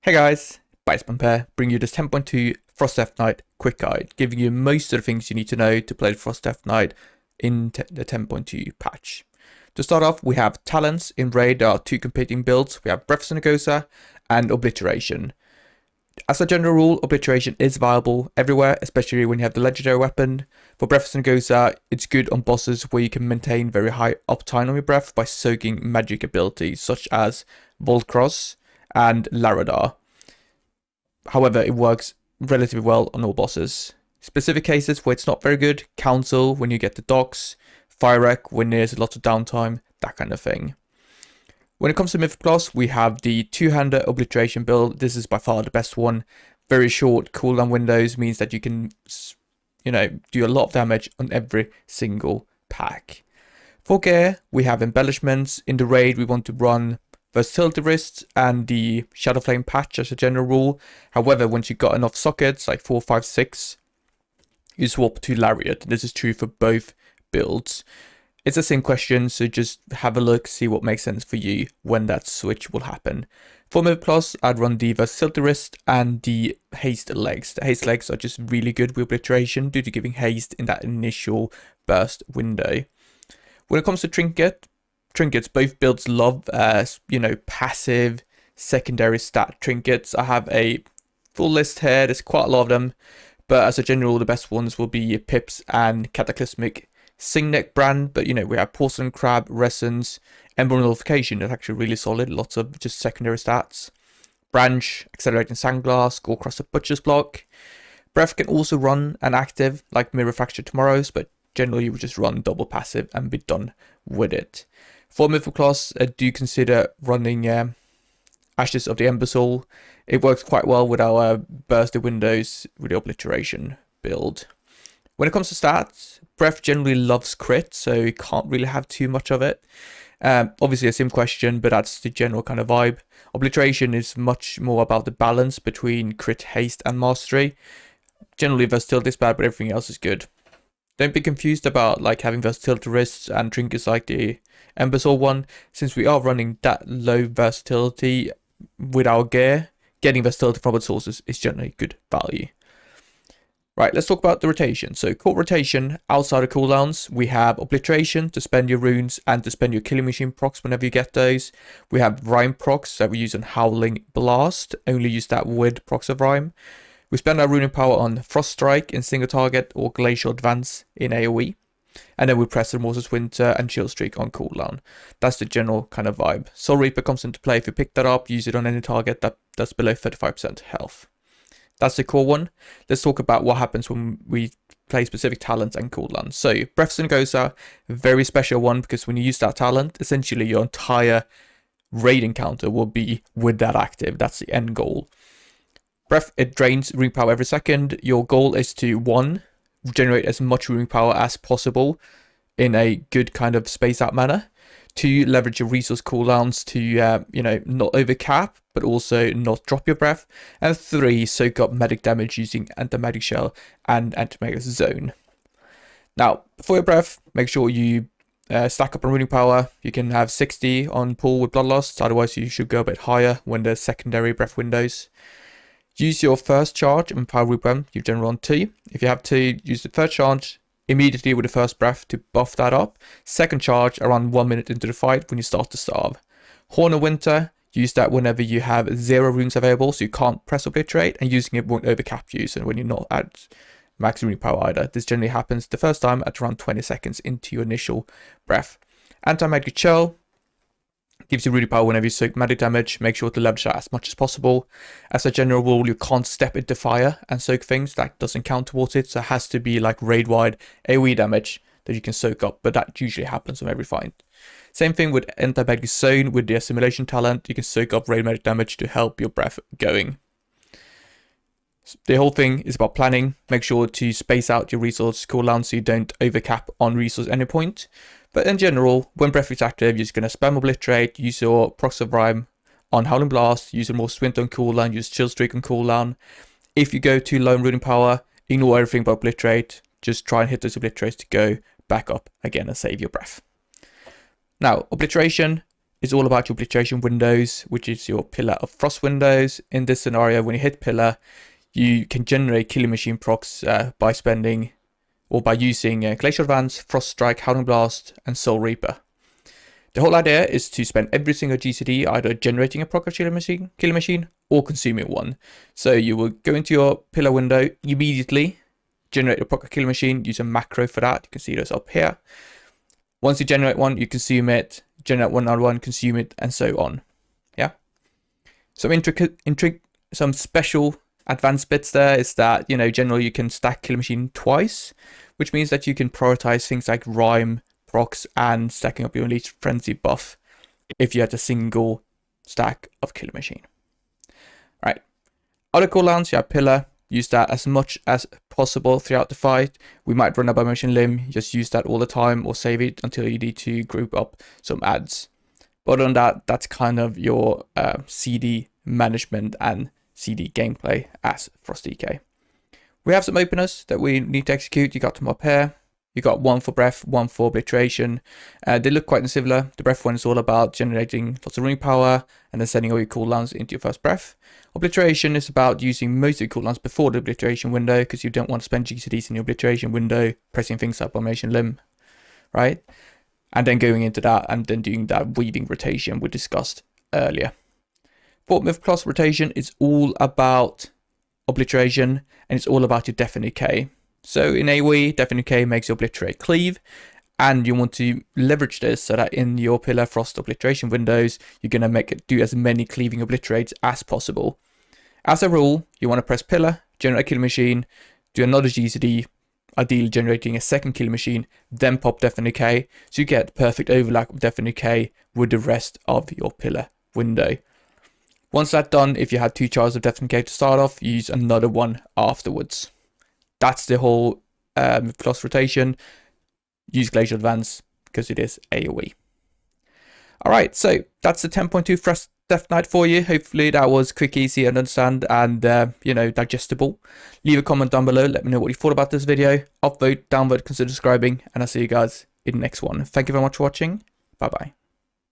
Hey guys, Bison bring you this 10.2 Frost Death Knight quick guide, giving you most of the things you need to know to play the Frost Death Knight in the 10.2 patch. To start off, we have talents. In raid, there are two competing builds. We have Breath of Sanagosa and Obliteration. As a general rule, Obliteration is viable everywhere, especially when you have the legendary weapon. For Breath of Sanagosa, it's good on bosses where you can maintain very high uptime on your breath by soaking magic abilities such as Volcross and Laradar. However, it works relatively well on all bosses. Specific cases where it's not very good: Council when you get the docks, Fire Wreck when there's a lot of downtime, that kind of thing. When it comes to Mythic Plus, we have the two-hander Obliteration build. This is by far the best one. Very short cooldown windows means that you can, do a lot of damage on every single pack. For gear, we have embellishments. In the raid, we want to run Versatility Wrists and the Shadow Flame patch as a general rule. However, once you've got enough sockets, like 4, 5, 6, you swap to Lariat. This is true for both builds. It's the same question, so just have a look, see what makes sense for you when that switch will happen. For Mythic Plus, I'd run the Versatility Wrist and the Haste Legs. The Haste Legs are just really good with Obliteration due to giving haste in that initial burst window. When it comes to trinkets, both builds love, passive secondary stat trinkets. I have a full list here. There's quite a lot of them, but as a general, the best ones will be Pips and Cataclysmic Singneck brand. But we have Porcelain Crab, Resonance, Ember Nullification. That's actually really solid. Lots of just secondary stats. Branch, Accelerating Sandglass, Gore-Crusted Butcher's Block. Breath can also run an active like Mirror Fracture Tomorrows, but generally you would just run double passive and be done with it. For Mythic Plus, do consider running Ashes of the Ember Soul. It works quite well with our bursted windows with the Obliteration build. When it comes to stats, Breath generally loves crit, so you can't really have too much of it. Obviously a sim question, but that's the general kind of vibe. Obliteration is much more about the balance between crit, haste, and mastery. Generally, versatility is bad, but everything else is good. Don't be confused about having versatility wrists and trinkets like the Ember Soul one. Since we are running that low versatility with our gear, getting versatility from other sources is generally good value. Right, let's talk about the rotation. So core rotation, outside of cooldowns, we have Obliteration to spend your runes and to spend your Killing Machine procs whenever you get those. We have Rhyme procs that we use on Howling Blast, only use that with procs of Rhyme. We spend our runing power on Frost Strike in single target or Glacial Advance in AoE. And then we press Remorseless Winter and Chill Streak on cooldown. That's the general kind of vibe. Soul Reaper comes into play if you pick that up, use it on any target that's below 35% health. That's the core one. Let's talk about what happens when we play specific talents and cooldowns. So Breath of Sanagosa, very special one, because when you use that talent, essentially your entire raid encounter will be with that active. That's the end goal. Breath, it drains runing power every second. Your goal is to 1, generate as much runing power as possible in a good kind of space out manner. 2, leverage your resource cooldowns to not overcap, but also not drop your breath. And 3, soak up magic damage using Anti-Magic Shell and Anti-Magic Zone. Now, for your breath, make sure you stack up on runing power. You can have 60 on pull with Bloodlust, otherwise you should go a bit higher when there's secondary breath windows. Use your first charge and power weapon. You generally on 2. If you have 2, use the first charge immediately with the first breath to buff that up. Second charge around 1 minute into the fight when you start to starve. Horn of Winter, use that whenever you have 0 runes available, so you can't press Obliterate, and using it won't overcap you, so when you're not at max runing power either. This generally happens the first time at around 20 seconds into your initial breath. Anti-Magic Shell gives you runing power whenever you soak magic damage. Make sure to leverage that as much as possible. As a general rule, you can't step into fire and soak things. That doesn't count towards it, so it has to be like raid-wide AoE damage that you can soak up, but that usually happens on every fight. Same thing with Anti-Magic Zone with the Assimilation talent. You can soak up raid magic damage to help your breath going. The whole thing is about planning. Make sure to space out your resource cooldown so you don't overcap on resource at any point. But in general, when Breath is active, you're just going to spam Obliterate, use your procs of Rhyme on Howling Blast, use a more Swint on cooldown, use Chill Streak on cooldown. If you go too low in runing power, ignore everything but Obliterate. Just try and hit those Obliterates to go back up again and save your breath. Now, Obliteration is all about your Obliteration windows, which is your pillar of frost windows. In this scenario, when you hit pillar, you can generate Killing Machine procs by spending or by using Glacial Advance, Frost Strike, Howling Blast, and Soul Reaper. The whole idea is to spend every single GCD either generating a proc of Killing Machine, or consuming one. So you will go into your pillar window immediately, generate a proc of Killing Machine, use a macro for that. You can see those up here. Once you generate one, you consume it, generate another one, consume it, and so on. Yeah. Some special advanced bits there is that, generally you can stack Killing Machine twice, which means that you can prioritize things like Rhyme, procs, and stacking up your Elite Frenzy buff if you had a single stack of Killing Machine. Right. Other cooldowns, you have Pillar. Use that as much as possible throughout the fight. We might run a Abomination Limb, just use that all the time or save it until you need to group up some adds. But other than that, that's kind of your CD management and CD gameplay as FrostDK. We have some openers that we need to execute. You got them up here. You got one for Breath, one for Obliteration. They look quite similar. The Breath one is all about generating lots of running power and then sending all your cooldowns into your first breath. Obliteration is about using most of the cooldowns before the Obliteration window because you don't want to spend GCDs in the Obliteration window pressing things like Abomination Limb, right? And then going into that and then doing that weaving rotation we discussed earlier. Fort Myth Plus rotation is all about Obliteration and it's all about your Deafening K. So in AoE, Deafening K makes you obliterate cleave, and you want to leverage this so that in your Pillar Frost Obliteration windows, you're going to do as many cleaving obliterates as possible. As a rule, you want to press Pillar, generate a Killing Machine, do another GCD, ideally generating a second Killing Machine, then pop Deafening K, so you get perfect overlap of Deafening K with the rest of your Pillar window. Once that's done, if you had 2 charges of Deafening K to start off, use another one afterwards. That's the whole plus rotation. Use Glacial Advance because it is AoE. Alright, so that's the 10.2 Frost Death Knight for you. Hopefully that was quick, easy to understand and, digestible. Leave a comment down below. Let me know what you thought about this video. Upvote, downvote, consider subscribing, and I'll see you guys in the next one. Thank you very much for watching. Bye-bye.